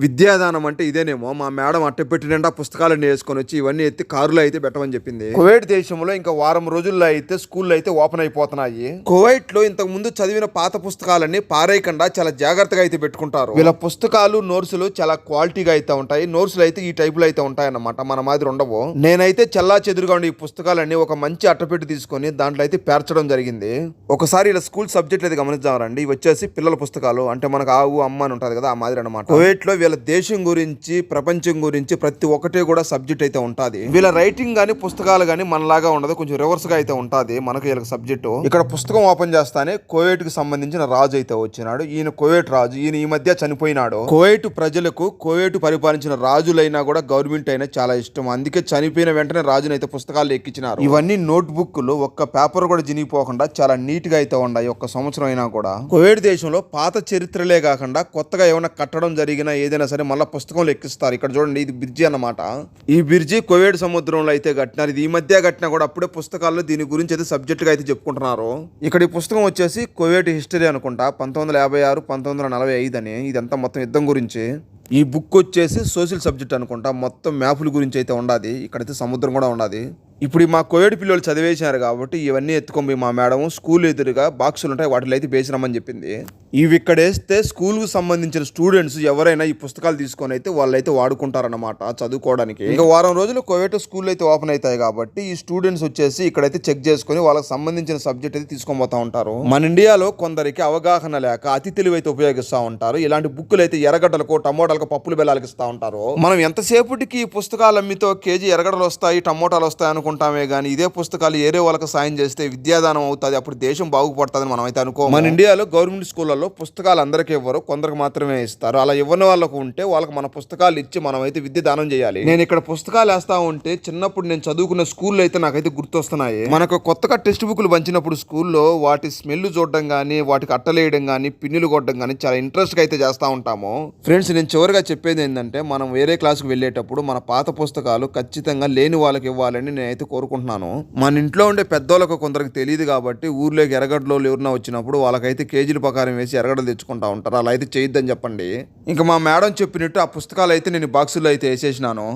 విద్యాదానం అంటే ఇదేనేమో. మా మేడం అట్టపెట్టి నిండా పుస్తకాలన్నీ వేసుకొని వచ్చి ఇవన్నీ ఎత్తి కారులో అయితే పెట్టమని చెప్పింది. కువైట్ దేశంలో ఇంకా వారం రోజుల్లో అయితే స్కూళ్ళు అయితే ఓపెన్ అయిపోతున్నాయి. కువైట్ లో ఇంతకు ముందు చదివిన పాత పుస్తకాలన్నీ పారేయకుండా చాలా జాగ్రత్తగా అయితే పెట్టుకుంటారు. వీళ్ళ పుస్తకాలు నోట్సులు చాలా క్వాలిటీగా అయితే ఉంటాయి. నోట్సులు అయితే ఈ టైప్ లో అయితే ఉంటాయన్నమాట, మన మాదిరి ఉండవు. నేనైతే చల్లా చెదురుగా ఉండే ఈ పుస్తకాలన్నీ ఒక మంచి అట్టపెట్టి తీసుకొని దాంట్లో అయితే పేర్చడం జరిగింది. ఒకసారి ఇలా స్కూల్ సబ్జెక్ట్ అయితే గమనించారండి. ఇవి వచ్చేసి పిల్లల పుస్తకాలు, అంటే మనకు ఆవు అమ్మ అని ఉంటది కదా, ఆ మాదిరి అనమాట. కువైట్ లో వీళ్ళ దేశం గురించి, ప్రపంచం గురించి ప్రతి ఒక్కటే కూడా సబ్జెక్ట్ అయితే ఉంటది. వీళ్ళ రైటింగ్ గానీ పుస్తకాలు గానీ మనలాగా ఉండదు, కొంచెం రివర్స్ గా అయితే ఉంటది మనకు వీళ్ళకి సబ్జెక్టు. ఇక్కడ పుస్తకం ఓపెన్ చేస్తానే కువైట్ కి సంబంధించిన రాజు అయితే వచ్చినాడు. ఈయన కువైట్ రాజు, ఈయన ఈ మధ్య చనిపోయినాడు. కువైట్ ప్రజలకు కువైట్ పరిపాలించిన రాజులైనా కూడా గవర్నమెంట్ అయినా చాలా ఇష్టం, అందుకే చనిపోయిన వెంటనే రాజుని అయితే పుస్తకాలు ఎక్కించినారు. ఇవన్నీ నోట్ బుక్లు, ఒక్క పేపర్ కూడా జినిగిపోకుండా చాలా నీట్ గా అయితే ఉన్నాయి. ఒక్క సంవత్సరం అయినా కూడా కువైట్ దేశంలో పాత చరిత్రలే కాకుండా కొత్తగా ఏమైనా కట్టడం జరిగినా ఏదైనా సరే మళ్ళీ పుస్తకంలో ఎక్కిస్తారు. ఇక్కడ చూడండి, ఇది బ్రిడ్జి అన్నమాట. ఈ బ్రిడ్జి కువైట్ సముద్రంలో అయితే కట్టినారు. ఇది ఈ మధ్య కట్టినా కూడా అప్పుడే పుస్తకాల్లో దీని గురించి అయితే సబ్జెక్ట్ గా అయితే చెప్పుకుంటున్నారు. ఇక్కడ ఈ పుస్తకం వచ్చేసి కువైట్ హిస్టరీ అనుకుంటా, 1956 1945 అని. ఇదంతా మొత్తం యుద్ధం గురించి. ఈ బుక్ వచ్చేసి సోషల్ సబ్జెక్ట్ అనుకుంటా, మొత్తం మ్యాపుల గురించి అయితే ఉండాది. ఇక్కడైతే సముద్రం కూడా ఉండాది. ఇప్పుడు మా కువైట్ పిల్లలు చదివేసినారు కాబట్టి ఇవన్నీ ఎత్తుకొని మా మేడం స్కూల్ ఎదురుగా బాక్సులు ఉంటాయి, వాటిలో అయితే వేసినామని చెప్పింది. ఇవి ఇక్కడ వేస్తే స్కూల్కు సంబంధించిన స్టూడెంట్స్ ఎవరైనా ఈ పుస్తకాలు తీసుకొని అయితే వాళ్ళైతే వాడుకుంటారన్నమాట చదువుకోవడానికి. ఇంకా వారం రోజులు కువైట్ స్కూల్ అయితే ఓపెన్ అవుతాయి కాబట్టి ఈ స్టూడెంట్స్ వచ్చేసి ఇక్కడైతే చెక్ చేసుకుని వాళ్ళకి సంబంధించిన సబ్జెక్ట్ అయితే తీసుకొని పోతా ఉంటారు. మన ఇండియాలో కొందరికి అవగాహన లేక అతి తెలివి అయితే ఉపయోగిస్తూ ఉంటారు. ఇలాంటి బుక్కులు అయితే ఎర్రగడ్డలకు, టమోటాలకు, పప్పులు బెల్లాలకు ఇస్తూ ఉంటారు. మనం ఎంతసేపటికి ఈ పుస్తకాలు అమ్మితో కేజీ ఎర్రగడ్డలు వస్తాయి, టమోటాలు వస్తాయి అనుకుంటామే గానీ ఇదే పుస్తకాలు ఏరే వాళ్ళకి సాయం చేస్తే విద్యాదానం అవుతుంది, అప్పుడు దేశం బాగుపడుతుందని మనం అయితే అనుకో. మన ఇండియాలో గవర్నమెంట్ స్కూళ్ళలో పుస్తకాలు అందరికీ ఇవ్వరు, కొందరికి మాత్రమే ఇస్తారు. అలా ఇవ్వని వాళ్ళకు ఉంటే వాళ్ళకి మన పుస్తకాలు ఇచ్చి మనం అయితే విద్య దానం చేయాలి. నేను ఇక్కడ పుస్తకాలు వేస్తా ఉంటే చిన్నప్పుడు నేను చదువుకున్న స్కూల్లో అయితే నాకైతే గుర్తొస్తున్నాయి. మనకు కొత్తగా టెక్స్ట్ బుక్లు పంచినప్పుడు స్కూల్లో వాటి స్మెల్ చూడడం కానీ, వాటికి అట్టలేయడం కానీ, పిన్నులు కొట్టడం కానీ చాలా ఇంట్రెస్ట్ గా అయితే చేస్తూ ఉంటాము. ఫ్రెండ్స్, నేను చివరిగా చెప్పేది ఏంటంటే మనం వేరే క్లాస్కి వెళ్ళేటప్పుడు మన పాత పుస్తకాలు ఖచ్చితంగా లేని వాళ్ళకి ఇవ్వాలని నేనైతే కోరుకుంటున్నాను. మన ఇంట్లో ఉండే పెద్దోళ్ళకు కొందరికి తెలియదు కాబట్టి ఊర్లోకి ఎర్రగడ్డలో ఎవరైనా వచ్చినప్పుడు వాళ్ళకైతే కేజీల ప్రకారం వేసి ఎర్రగడ్డలు తెచ్చుకుంటా ఉంటారు. అలా అయితే చేయొద్దని చెప్పండి. ఇంకా మా మేడం చెప్పినట్టు ఆ పుస్తకాలు అయితే నేను బాక్సుల్లో అయితే వేసేసినాను.